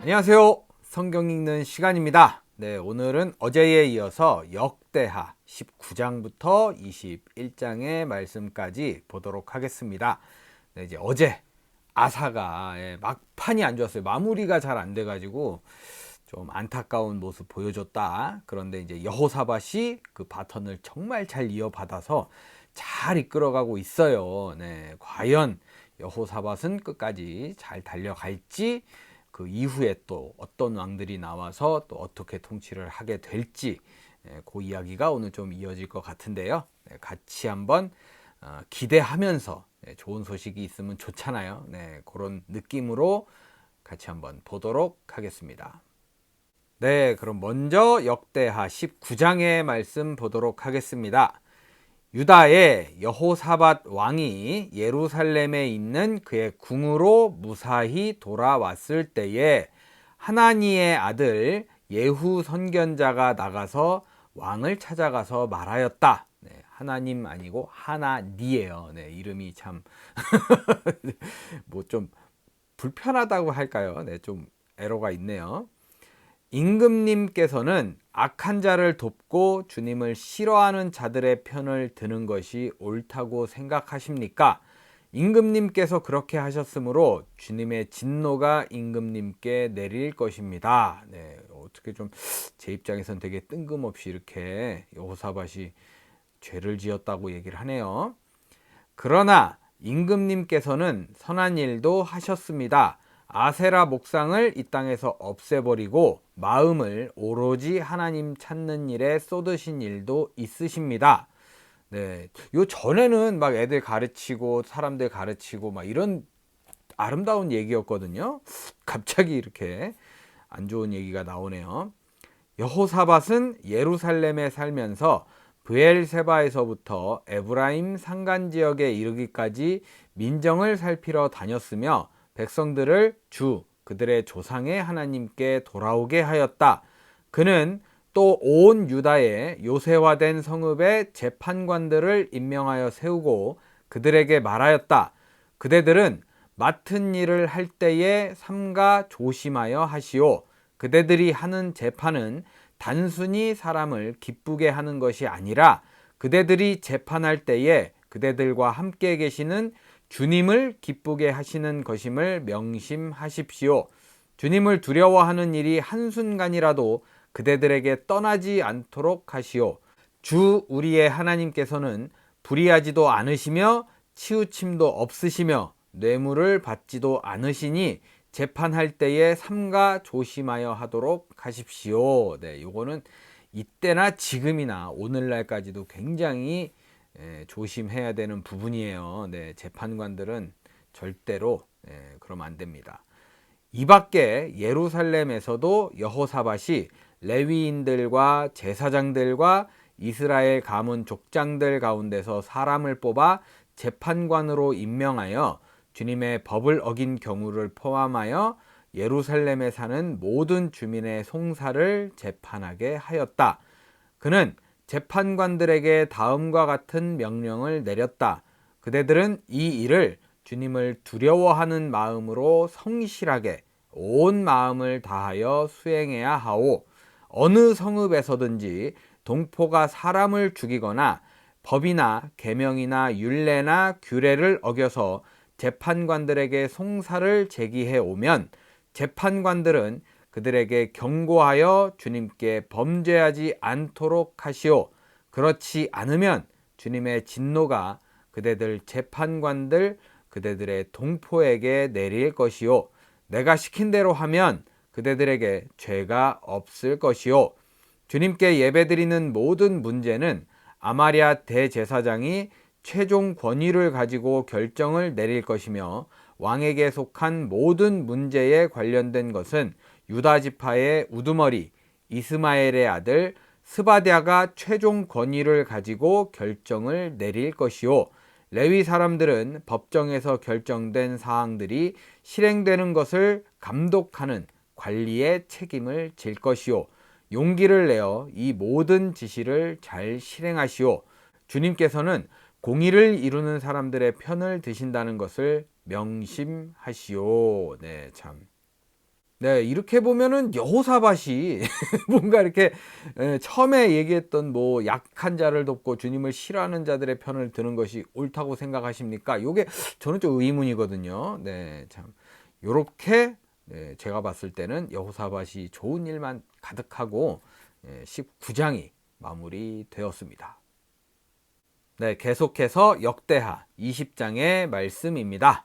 안녕하세요. 성경 읽는 시간입니다. 네, 오늘은 어제에 이어서 역대하 19장부터 21장의 말씀까지 보도록 하겠습니다. 네, 이제 어제 아사가 막판이 안 좋았어요. 마무리가 잘 안 돼가지고 좀 안타까운 모습 보여줬다. 그런데 이제 여호사밧이 그 바턴을 정말 잘 이어받아서 잘 이끌어가고 있어요. 네, 과연 여호사밧은 끝까지 잘 달려갈지, 그 이후에 또 어떤 왕들이 나와서 또 어떻게 통치를 하게 될지, 그 이야기가 오늘 좀 이어질 것 같은데요. 같이 한번 기대하면서 좋은 소식이 있으면 좋잖아요. 네, 그런 느낌으로 같이 한번 보도록 하겠습니다. 네, 그럼 먼저 역대하 19장의 말씀 보도록 하겠습니다. 유다의 여호사밧 왕이 예루살렘에 있는 그의 궁으로 무사히 돌아왔을 때에 하나니의 아들 예후 선견자가 나가서 왕을 찾아가서 말하였다. 네, 하나님 아니고 하나니예요. 네, 이름이 참 뭐 좀 불편하다고 할까요? 네, 좀 에러가 있네요. 임금님께서는 악한 자를 돕고 주님을 싫어하는 자들의 편을 드는 것이 옳다고 생각하십니까? 임금님께서 그렇게 하셨으므로 주님의 진노가 임금님께 내릴 것입니다. 네, 어떻게 좀 제 입장에선 되게 뜬금없이 이렇게 여호사밧이 죄를 지었다고 얘기를 하네요. 그러나 임금님께서는 선한 일도 하셨습니다. 아세라 목상을 이 땅에서 없애버리고 마음을 오로지 하나님 찾는 일에 쏟으신 일도 있으십니다. 네, 요 전에는 막 애들 가르치고 사람들 가르치고 막 이런 아름다운 얘기였거든요. 갑자기 이렇게 안 좋은 얘기가 나오네요. 여호사밧은 예루살렘에 살면서 브엘세바에서부터 에브라임 산간 지역에 이르기까지 민정을 살피러 다녔으며 백성들을 그들의 조상의 하나님께 돌아오게 하였다. 그는 또 온 유다에 요새화된 성읍의 재판관들을 임명하여 세우고 그들에게 말하였다. 그대들은 맡은 일을 할 때에 삼가 조심하여 하시오. 그대들이 하는 재판은 단순히 사람을 기쁘게 하는 것이 아니라 그대들이 재판할 때에 그대들과 함께 계시는 주님을 기쁘게 하시는 것임을 명심하십시오. 주님을 두려워하는 일이 한순간이라도 그대들에게 떠나지 않도록 하시오. 주 우리의 하나님께서는 불의하지도 않으시며 치우침도 없으시며 뇌물을 받지도 않으시니 재판할 때에 삼가 조심하여 하도록 하십시오. 네, 요거는 이때나 지금이나 오늘날까지도 굉장히 조심해야 되는 부분이에요. 네, 재판관들은 절대로 그러면 안 됩니다. 이 밖에 예루살렘에서도 여호사밧이 레위인들과 제사장들과 이스라엘 가문 족장들 가운데서 사람을 뽑아 재판관으로 임명하여 주님의 법을 어긴 경우를 포함하여 예루살렘에 사는 모든 주민의 송사를 재판하게 하였다. 그는 재판관들에게 다음과 같은 명령을 내렸다. 그대들은 이 일을 주님을 두려워하는 마음으로 성실하게 온 마음을 다하여 수행해야 하오. 어느 성읍에서든지 동포가 사람을 죽이거나 법이나 계명이나 율례나 규례를 어겨서 재판관들에게 송사를 제기해 오면 재판관들은 그들에게 경고하여 주님께 범죄하지 않도록 하시오. 그렇지 않으면 주님의 진노가 그대들 재판관들 그대들의 동포에게 내릴 것이요. 내가 시킨 대로 하면 그대들에게 죄가 없을 것이요. 주님께 예배드리는 모든 문제는 아마랴 대제사장이 최종 권위를 가지고 결정을 내릴 것이며 왕에게 속한 모든 문제에 관련된 것은 유다 지파의 우두머리 이스마엘의 아들 스바랴가 최종 권위를 가지고 결정을 내릴 것이요. 레위 사람들은 법정에서 결정된 사항들이 실행되는 것을 감독하는 관리의 책임을 질 것이요. 용기를 내어 이 모든 지시를 잘 실행하시오. 주님께서는 공의를 이루는 사람들의 편을 드신다는 것을 명심하시오. 네, 참. 네, 이렇게 보면은 여호사밧이 뭔가 이렇게 처음에 얘기했던 뭐 약한 자를 돕고 주님을 싫어하는 자들의 편을 드는 것이 옳다고 생각하십니까? 요게 저는 좀 의문이거든요. 네, 참. 요렇게 네, 제가 봤을 때는 여호사밧이 좋은 일만 가득하고 19장이 마무리되었습니다. 네, 계속해서 역대하 20장의 말씀입니다.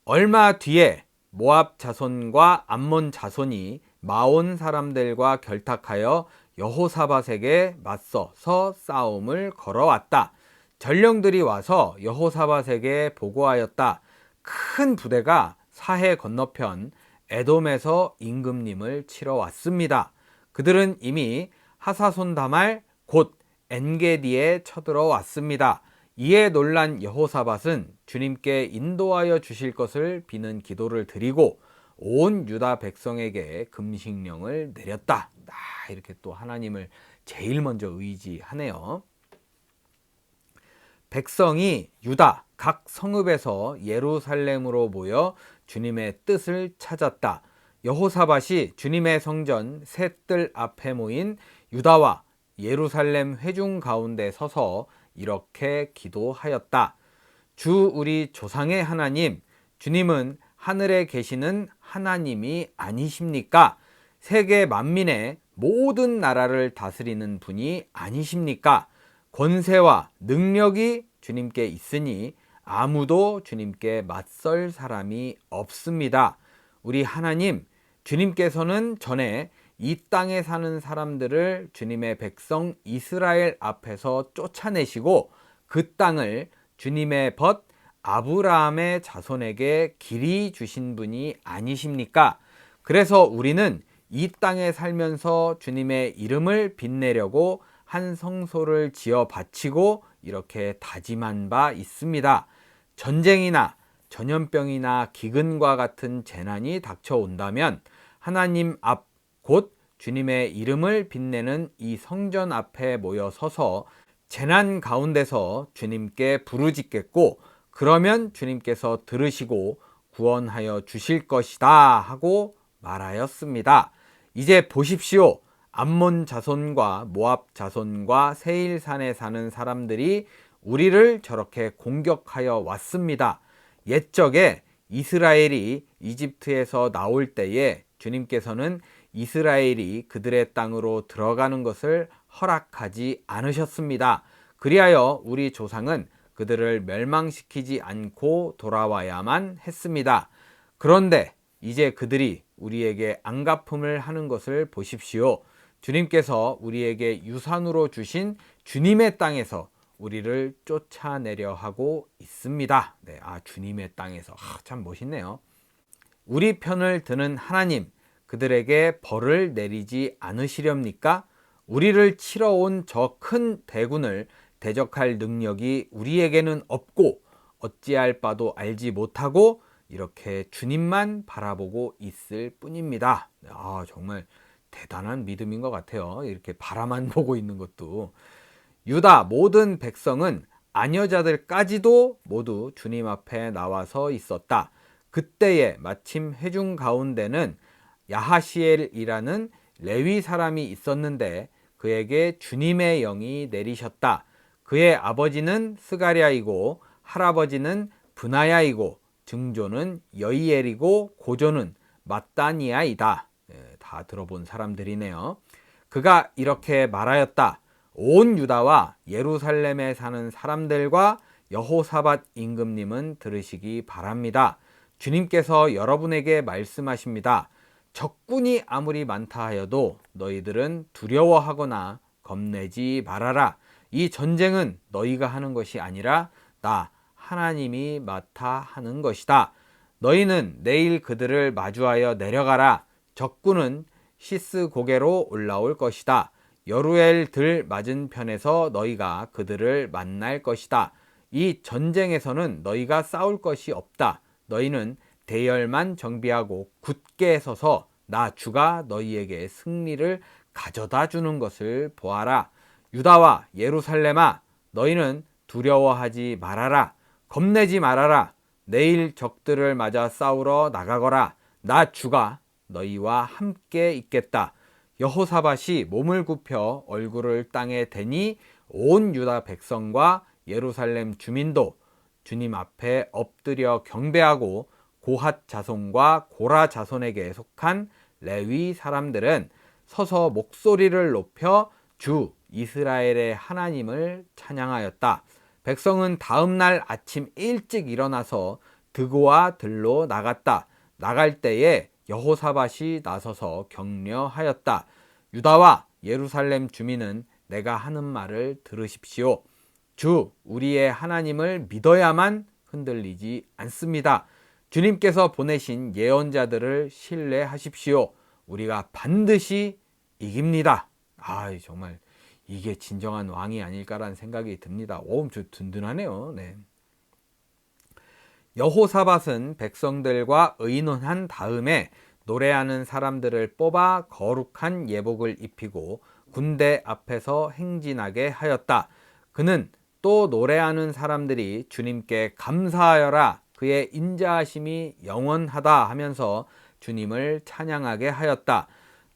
얼마 뒤에 모압 자손과 암몬 자손이 마온 사람들과 결탁하여 여호사밧에게 맞서서 싸움을 걸어왔다. 전령들이 와서 여호사밧에게 보고하였다. 큰 부대가 사해 건너편 에돔에서 임금님을 치러 왔습니다. 그들은 이미 하사손다말 곧 엔게디에 쳐들어왔습니다. 이에 놀란 여호사밧은 주님께 인도하여 주실 것을 비는 기도를 드리고 온 유다 백성에게 금식령을 내렸다. 이렇게 또 하나님을 제일 먼저 의지하네요. 백성이 유다 각 성읍에서 예루살렘으로 모여 주님의 뜻을 찾았다. 여호사밧이 주님의 성전 새 뜰 앞에 모인 유다와 예루살렘 회중 가운데 서서 이렇게 기도하였다. 주 우리 조상의 하나님, 주님은 하늘에 계시는 하나님이 아니십니까? 세계 만민의 모든 나라를 다스리는 분이 아니십니까? 권세와 능력이 주님께 있으니 아무도 주님께 맞설 사람이 없습니다. 우리 하나님, 주님께서는 전에 이 땅에 사는 사람들을 주님의 백성 이스라엘 앞에서 쫓아내시고 그 땅을 주님의 벗 아브라함의 자손에게 길이 주신 분이 아니십니까? 그래서 우리는 이 땅에 살면서 주님의 이름을 빛내려고 한 성소를 지어 바치고 이렇게 다짐한 바 있습니다. 전쟁이나 전염병이나 기근과 같은 재난이 닥쳐온다면 하나님 앞 곧 주님의 이름을 빛내는 이 성전 앞에 모여 서서 재난 가운데서 주님께 부르짖겠고 그러면 주님께서 들으시고 구원하여 주실 것이다 하고 말하였습니다. 이제 보십시오. 암몬 자손과 모압 자손과 세일산에 사는 사람들이 우리를 저렇게 공격하여 왔습니다. 옛적에 이스라엘이 이집트에서 나올 때에 주님께서는 이스라엘이 그들의 땅으로 들어가는 것을 허락하지 않으셨습니다. 그리하여 우리 조상은 그들을 멸망시키지 않고 돌아와야만 했습니다. 그런데 이제 그들이 우리에게 안갚음을 하는 것을 보십시오. 주님께서 우리에게 유산으로 주신 주님의 땅에서 우리를 쫓아내려 하고 있습니다. 네, 주님의 땅에서. 참 멋있네요. 우리 편을 드는 하나님, 그들에게 벌을 내리지 않으시렵니까? 우리를 치러 온 저 큰 대군을 대적할 능력이 우리에게는 없고 어찌할 바도 알지 못하고 이렇게 주님만 바라보고 있을 뿐입니다. 정말 대단한 믿음인 것 같아요. 이렇게 바라만 보고 있는 것도. 유다 모든 백성은 아녀자들까지도 모두 주님 앞에 나와서 있었다. 그때에 마침 회중 가운데는 야하시엘이라는 레위 사람이 있었는데 그에게 주님의 영이 내리셨다. 그의 아버지는 스가랴이고 할아버지는 브나야이고 증조는 여이엘이고 고조는 mat다니아이다. 다 들어본 사람들이네요. 그가 이렇게 말하였다. 온 유다와 예루살렘에 사는 사람들과 여호사밧 임금님은 들으시기 바랍니다. 주님께서 여러분에게 말씀하십니다. 적군이 아무리 많다 하여도 너희들은 두려워하거나 겁내지 말아라. 이 전쟁은 너희가 하는 것이 아니라 나 하나님이 맡아 하는 것이다. 너희는 내일 그들을 마주하여 내려가라. 적군은 시스 고개로 올라올 것이다. 여루엘 들 맞은편에서 너희가 그들을 만날 것이다. 이 전쟁에서는 너희가 싸울 것이 없다. 너희는 대열만 정비하고 굳게 서서 나 주가 너희에게 승리를 가져다 주는 것을 보아라. 유다와 예루살렘아, 너희는 두려워하지 말아라. 겁내지 말아라. 내일 적들을 맞아 싸우러 나가거라. 나 주가 너희와 함께 있겠다. 여호사밧이 몸을 굽혀 얼굴을 땅에 대니 온 유다 백성과 예루살렘 주민도 주님 앞에 엎드려 경배하고 고핫 자손과 고라 자손에게 속한 레위 사람들은 서서 목소리를 높여 주 이스라엘의 하나님을 찬양하였다. 백성은 다음 날 아침 일찍 일어나서 드고와 들로 나갔다. 나갈 때에 여호사밧이 나서서 격려하였다. 유다와 예루살렘 주민은 내가 하는 말을 들으십시오. 주 우리의 하나님을 믿어야만 흔들리지 않습니다. 주님께서 보내신 예언자들을 신뢰하십시오. 우리가 반드시 이깁니다. 정말 이게 진정한 왕이 아닐까라는 생각이 듭니다. 엄청 든든하네요. 네. 여호사밧은 백성들과 의논한 다음에 노래하는 사람들을 뽑아 거룩한 예복을 입히고 군대 앞에서 행진하게 하였다. 그는 또 노래하는 사람들이 주님께 감사하여라. 그의 인자하심이 영원하다 하면서 주님을 찬양하게 하였다.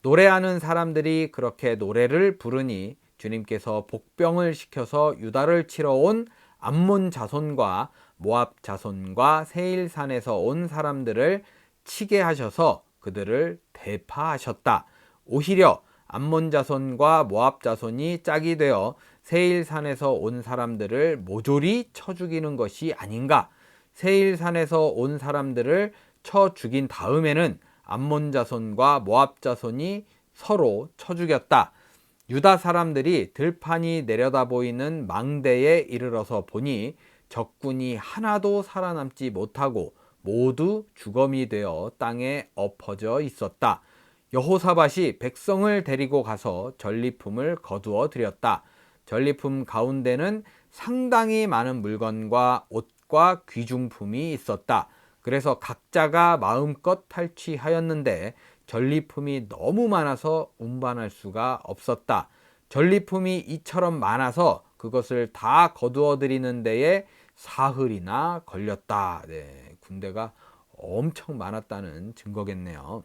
노래하는 사람들이 그렇게 노래를 부르니 주님께서 복병을 시켜서 유다를 치러 온 암몬 자손과 모압 자손과 세일산에서 온 사람들을 치게 하셔서 그들을 대파하셨다. 오히려 암몬 자손과 모압 자손이 짝이 되어 세일산에서 온 사람들을 모조리 쳐 죽이는 것이 아닌가. 세일산에서 온 사람들을 쳐 죽인 다음에는 암몬 자손과 모압 자손이 서로 쳐 죽였다. 유다 사람들이 들판이 내려다 보이는 망대에 이르러서 보니 적군이 하나도 살아남지 못하고 모두 죽음이 되어 땅에 엎어져 있었다. 여호사밧이 백성을 데리고 가서 전리품을 거두어 드렸다. 전리품 가운데는 상당히 많은 물건과 옷과 귀중품이 있었다. 그래서 각자가 마음껏 탈취하였는데 전리품이 너무 많아서 운반할 수가 없었다. 전리품이 이처럼 많아서 그것을 다 거두어 드리는 데에 사흘이나 걸렸다. 네, 군대가 엄청 많았다는 증거겠네요.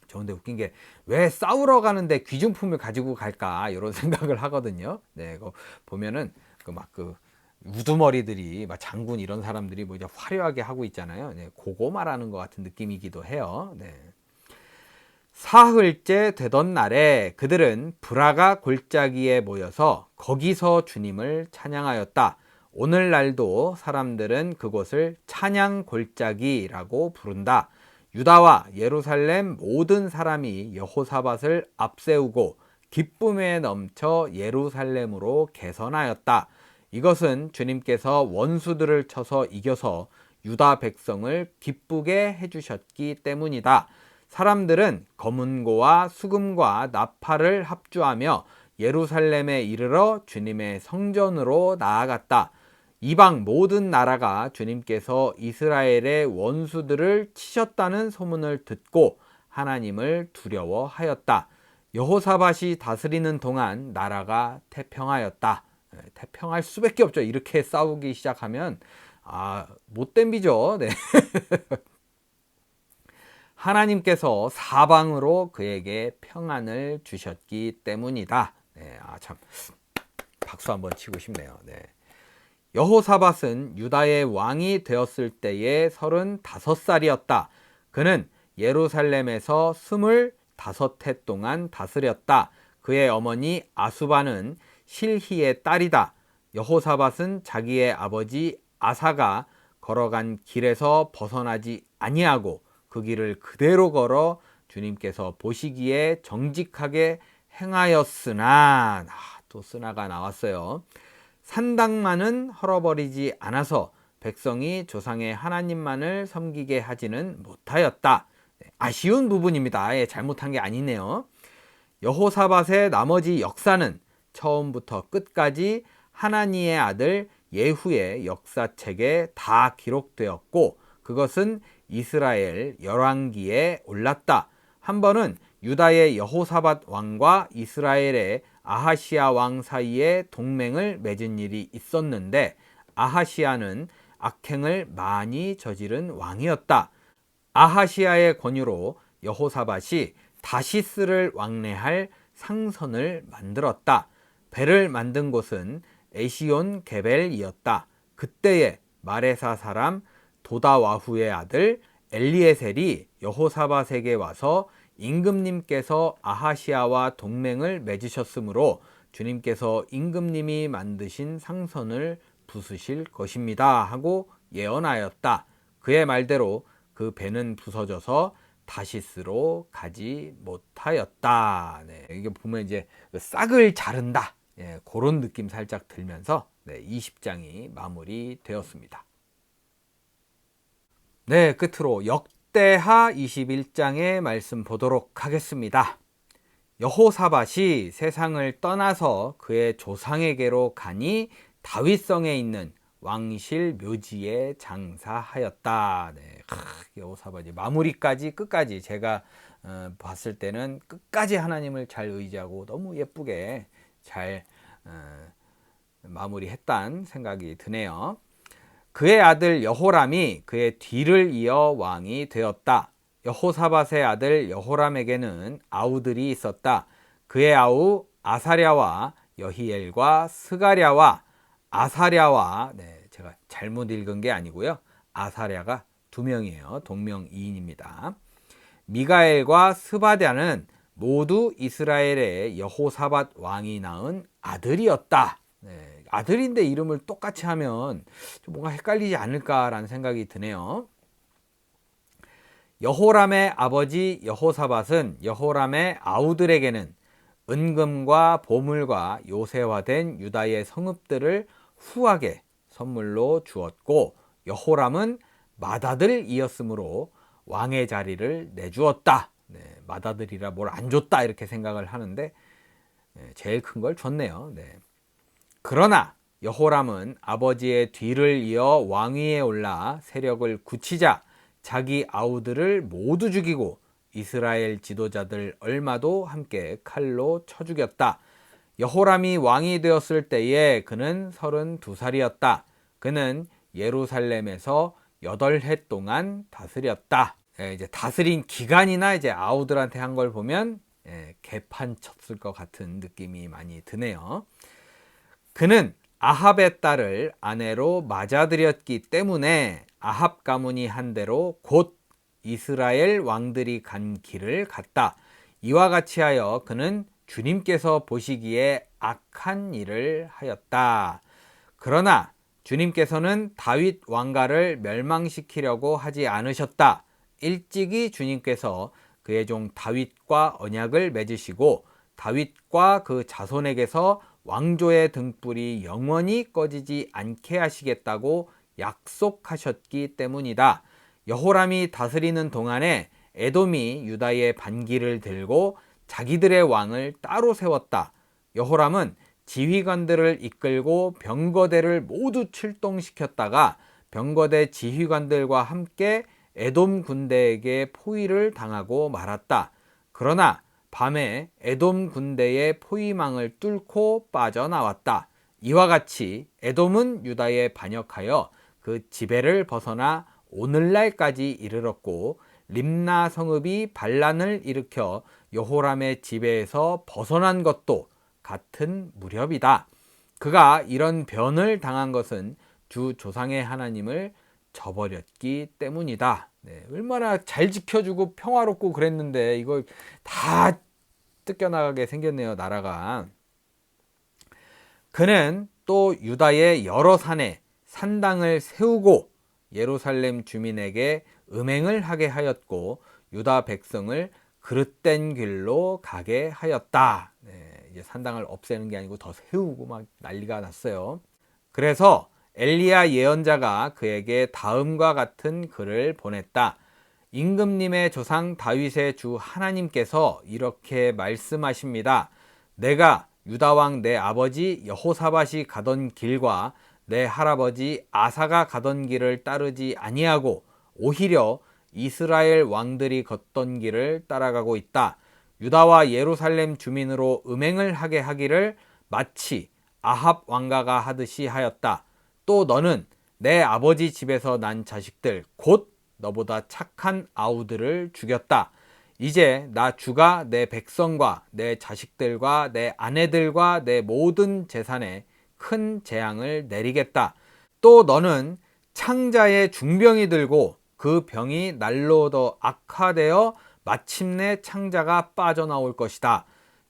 저 근데 웃긴 게 왜 싸우러 가는데 귀중품을 가지고 갈까 이런 생각을 하거든요. 네, 그 보면은 그 우두머리들이 막 장군 이런 사람들이 뭐 이제 화려하게 하고 있잖아요. 네, 그거 말하는 것 같은 느낌이기도 해요. 네. 사흘째 되던 날에 그들은 브라가 골짜기에 모여서 거기서 주님을 찬양하였다. 오늘날도 사람들은 그곳을 찬양 골짜기라고 부른다. 유다와 예루살렘 모든 사람이 여호사밧을 앞세우고 기쁨에 넘쳐 예루살렘으로 개선하였다. 이것은 주님께서 원수들을 쳐서 이겨서 유다 백성을 기쁘게 해주셨기 때문이다. 사람들은 검은고와 수금과 나팔을 합주하며 예루살렘에 이르러 주님의 성전으로 나아갔다. 이방 모든 나라가 주님께서 이스라엘의 원수들을 치셨다는 소문을 듣고 하나님을 두려워하였다. 여호사밧이 다스리는 동안 나라가 태평하였다. 태평할 수밖에 없죠. 이렇게 싸우기 시작하면 못된 비죠. 네. 하나님께서 사방으로 그에게 평안을 주셨기 때문이다. 네, 참 박수 한번 치고 싶네요. 네. 여호사밧은 유다의 왕이 되었을 때에 35살이었다. 그는 예루살렘에서 25해 동안 다스렸다. 그의 어머니 아수바는 실히의 딸이다. 여호사밧은 자기의 아버지 아사가 걸어간 길에서 벗어나지 아니하고 그 길을 그대로 걸어 주님께서 보시기에 정직하게 행하였으나, 또 쓰나가 나왔어요. 산당만은 헐어버리지 않아서 백성이 조상의 하나님만을 섬기게 하지는 못하였다. 아쉬운 부분입니다. 잘못한 게 아니네요. 여호사밧의 나머지 역사는 처음부터 끝까지 하나니의 아들 예후의 역사책에 다 기록되었고 그것은 이스라엘 열왕기에 올랐다. 한 번은 유다의 여호사밧 왕과 이스라엘의 아하시아 왕 사이에 동맹을 맺은 일이 있었는데 아하시아는 악행을 많이 저지른 왕이었다. 아하시아의 권유로 여호사밧이 다시스를 왕래할 상선을 만들었다. 배를 만든 곳은 에시온 게벨이었다. 그때에 마레사 사람 도다와후의 아들 엘리에셀이 여호사밧에게 와서 임금님께서 아하시아와 동맹을 맺으셨으므로 주님께서 임금님이 만드신 상선을 부수실 것입니다 하고 예언하였다. 그의 말대로 그 배는 부서져서 다시스로 가지 못하였다. 네, 이게 보면 이제 싹을 자른다. 예, 그런 느낌 살짝 들면서 20장이 마무리되었습니다. 네, 끝으로 역대하 21장의 말씀 보도록 하겠습니다. 여호사밧이 세상을 떠나서 그의 조상에게로 가니 다윗성에 있는 왕실 묘지에 장사하였다. 네, 여호사밧이 마무리까지 끝까지 제가 봤을 때는 끝까지 하나님을 잘 의지하고 너무 예쁘게 잘 마무리했다는 생각이 드네요. 그의 아들 여호람이 그의 뒤를 이어 왕이 되었다. 여호사밧의 아들 여호람에게는 아우들이 있었다. 그의 아우 아사랴와 여히엘과 스가랴와 아사랴와 제가 잘못 읽은 게 아니고요. 아사랴가 2명이에요. 동명이인입니다. 미가엘과 스바랴는 모두 이스라엘의 여호사밧 왕이 낳은 아들이었다. 네, 아들인데 이름을 똑같이 하면 좀 뭔가 헷갈리지 않을까라는 생각이 드네요. 여호람의 아버지 여호사밧은 여호람의 아우들에게는 은금과 보물과 요새화된 유다의 성읍들을 후하게 선물로 주었고 여호람은 맏아들이었으므로 왕의 자리를 내주었다. 네, 맏아들이라 뭘 안 줬다 이렇게 생각을 하는데 제일 큰 걸 줬네요. 네. 그러나 여호람은 아버지의 뒤를 이어 왕위에 올라 세력을 굳히자 자기 아우들을 모두 죽이고 이스라엘 지도자들 얼마도 함께 칼로 쳐 죽였다. 여호람이 왕이 되었을 때에 그는 32살이었다. 그는 예루살렘에서 8해 동안 다스렸다. 이제 다스린 기간이나 이제 아우들한테 한 걸 보면 개판 쳤을 것 같은 느낌이 많이 드네요. 그는 아합의 딸을 아내로 맞아들였기 때문에 아합 가문이 한 대로 곧 이스라엘 왕들이 간 길을 갔다. 이와 같이 하여 그는 주님께서 보시기에 악한 일을 하였다. 그러나 주님께서는 다윗 왕가를 멸망시키려고 하지 않으셨다. 일찍이 주님께서 그의 종 다윗과 언약을 맺으시고 다윗과 그 자손에게서 왕조의 등불이 영원히 꺼지지 않게 하시겠다고 약속하셨기 때문이다. 여호람이 다스리는 동안에 에돔이 유다의 반기를 들고 자기들의 왕을 따로 세웠다. 여호람은 지휘관들을 이끌고 병거대를 모두 출동시켰다가 병거대 지휘관들과 함께 에돔 군대에게 포위를 당하고 말았다. 그러나 밤에 에돔 군대의 포위망을 뚫고 빠져나왔다. 이와 같이 에돔은 유다에 반역하여 그 지배를 벗어나 오늘날까지 이르렀고 림나 성읍이 반란을 일으켜 여호람의 지배에서 벗어난 것도 같은 무렵이다. 그가 이런 변을 당한 것은 주 조상의 하나님을 저버렸기 때문이다. 얼마나 잘 지켜주고 평화롭고 그랬는데 이걸 다 뜯겨나가게 생겼네요. 나라가. 그는 또 유다의 여러 산에 산당을 세우고 예루살렘 주민에게 음행을 하게 하였고 유다 백성을 그릇된 길로 가게 하였다. 이제 산당을 없애는 게 아니고 더 세우고 막 난리가 났어요. 그래서 엘리야 예언자가 그에게 다음과 같은 글을 보냈다. 임금님의 조상 다윗의 주 하나님께서 이렇게 말씀하십니다. 내가 유다왕 내 아버지 여호사밧이 가던 길과 내 할아버지 아사가 가던 길을 따르지 아니하고 오히려 이스라엘 왕들이 걷던 길을 따라가고 있다. 유다와 예루살렘 주민으로 음행을 하게 하기를 마치 아합 왕가가 하듯이 하였다. 또 너는 내 아버지 집에서 난 자식들 곧 너보다 착한 아우들을 죽였다. 이제 나 주가 내 백성과 내 자식들과 내 아내들과 내 모든 재산에 큰 재앙을 내리겠다. 또 너는 창자에 중병이 들고 그 병이 날로 더 악화되어 마침내 창자가 빠져나올 것이다.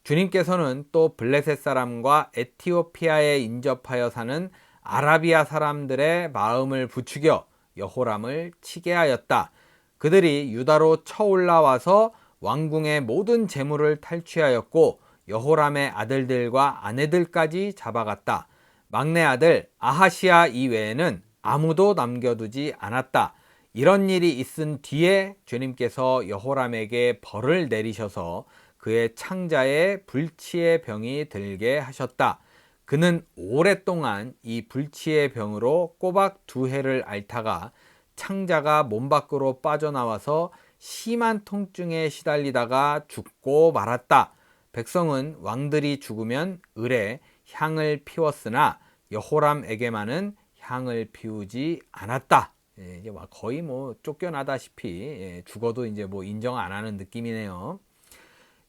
주님께서는 또 블레셋 사람과 에티오피아에 인접하여 사는 아라비아 사람들의 마음을 부추겨 여호람을 치게 하였다. 그들이 유다로 쳐올라와서 왕궁의 모든 재물을 탈취하였고 여호람의 아들들과 아내들까지 잡아갔다. 막내 아들 아하시아 이외에는 아무도 남겨두지 않았다. 이런 일이 있은 뒤에 주님께서 여호람에게 벌을 내리셔서 그의 창자에 불치의 병이 들게 하셨다. 그는 오랫동안 이 불치의 병으로 꼬박 2해를 앓다가 창자가 몸 밖으로 빠져나와서 심한 통증에 시달리다가 죽고 말았다. 백성은 왕들이 죽으면 을에 향을 피웠으나 여호람에게만은 향을 피우지 않았다. 이제 거의 쫓겨나다시피 죽어도 이제 인정 안 하는 느낌이네요.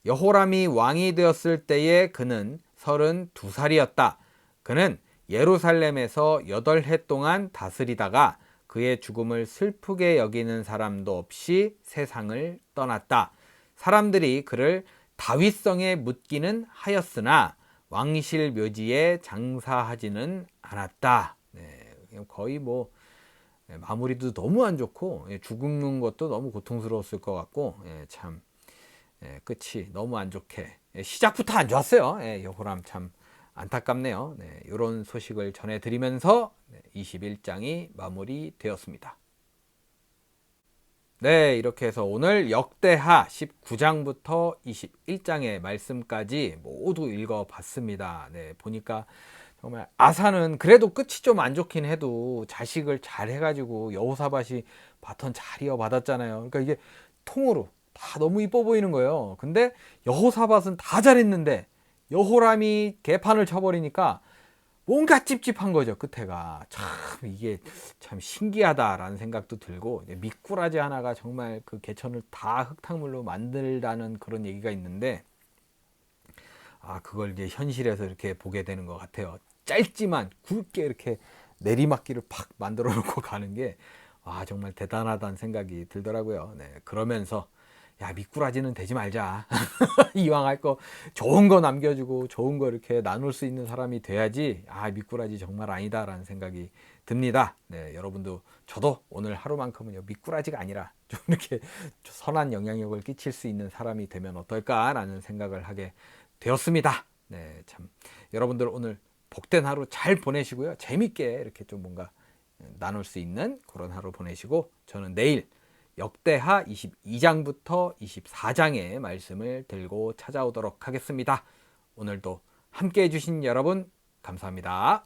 여호람이 왕이 되었을 때에 그는 32살이었다. 그는 예루살렘에서 8해 동안 다스리다가 그의 죽음을 슬프게 여기는 사람도 없이 세상을 떠났다. 사람들이 그를 다윗성에 묻기는 하였으나 왕실 묘지에 장사하지는 않았다. 거의 마무리도 너무 안 좋고 죽는 것도 너무 고통스러웠을 것 같고 참 끝이 너무 안 좋게 시작부터 안 좋았어요. 여호람 참 안타깝네요. 이런 소식을 전해드리면서 21장이 마무리되었습니다. 이렇게 해서 오늘 역대하 19장부터 21장의 말씀까지 모두 읽어봤습니다. 보니까 정말 아사는 그래도 끝이 좀 안 좋긴 해도 자식을 잘 해가지고 여호사밧이 바톤 잘 이어받았잖아요. 그러니까 이게 통으로 다 너무 이뻐 보이는 거예요. 근데 여호사밧은 다 잘했는데 여호람이 개판을 쳐버리니까 뭔가 찝찝한 거죠. 끝에가 참 이게 참 신기하다라는 생각도 들고, 미꾸라지 하나가 정말 그 개천을 다 흙탕물로 만들다는 그런 얘기가 있는데, 그걸 이제 현실에서 이렇게 보게 되는 것 같아요. 짧지만 굵게 이렇게 내리막길을 팍 만들어 놓고 가는 게 정말 대단하다는 생각이 들더라고요. 그러면서 야, 미꾸라지는 되지 말자. 이왕 할 거 좋은 거 남겨주고 좋은 거 이렇게 나눌 수 있는 사람이 돼야지. 미꾸라지 정말 아니다라는 생각이 듭니다. 여러분도 저도 오늘 하루만큼은요, 미꾸라지가 아니라 좀 이렇게 선한 영향력을 끼칠 수 있는 사람이 되면 어떨까라는 생각을 하게 되었습니다. 참 여러분들 오늘 복된 하루 잘 보내시고요. 재밌게 이렇게 좀 뭔가 나눌 수 있는 그런 하루 보내시고, 저는 내일 역대하 22장부터 24장의 말씀을 들고 찾아오도록 하겠습니다. 오늘도 함께 해주신 여러분 감사합니다.